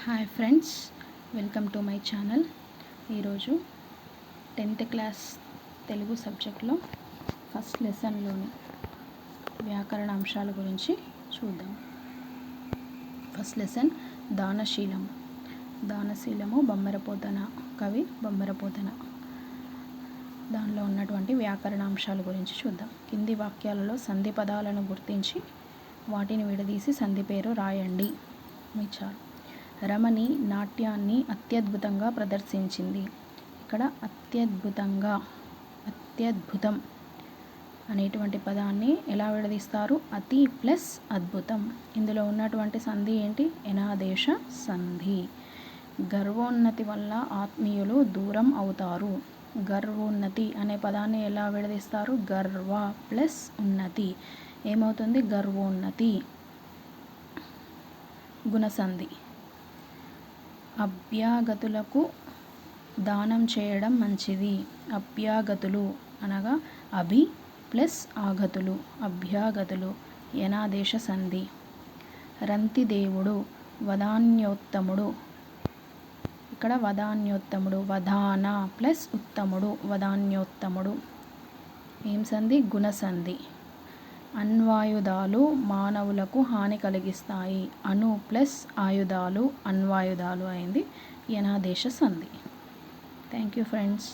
Hi friends, welcome to my channel. ఈరోజు 10th class Telugu సబ్జెక్ట్లో first లెసన్లోని వ్యాకరణ అంశాల గురించి చూద్దాం. First lesson దానశీలము. దానశీలము బొమ్మరపోతన, కవి బొమ్మరపోతన. దానిలో ఉన్నటువంటి వ్యాకరణ అంశాల గురించి చూద్దాం. కింది వాక్యాలలో సంధి పదాలను గుర్తించి వాటిని విడదీసి సంధి పేరు రాయండి. ఇచ్చారు. రమణి నాట్యాన్ని అత్యద్భుతంగా ప్రదర్శించింది. ఇక్కడ అత్యద్భుతం అనేటువంటి పదాన్ని ఎలా విడదీస్తారు? అతి ప్లస్ అద్భుతం. ఇందులో ఉన్నటువంటి సంధి ఏంటి? ఎనాదేశ సంధి. గర్వోన్నతి వల్ల ఆత్మీయులు దూరం అవుతారు. గర్వోన్నతి అనే పదాన్ని ఎలా విడదీస్తారు? గర్వ ప్లస్ ఉన్నతి ఏమవుతుంది? గర్వోన్నతి. గుణసంధి. అభ్యాగతులకు దానం చేయడం మంచిది. అభ్యాగతులు అనగా అభి ప్లస్ ఆగతులు, అభ్యాగతులు. యనాదేశ సంధి. రంతిదేవుడు వదాన్యోత్తముడు. ఇక్కడ వదాన్యోత్తముడు, వదాన ప్లస్ ఉత్తముడు, వదాన్యోత్తముడు. ఏం సంధి? గుణసంధి. అణ్వాయుధాలు మానవులకు హాని కలిగిస్తాయి. అణు ప్లస్ ఆయుధాలు, అణ్వాయుధాలు అయింది యనాదేశ సంధి. Thank you friends.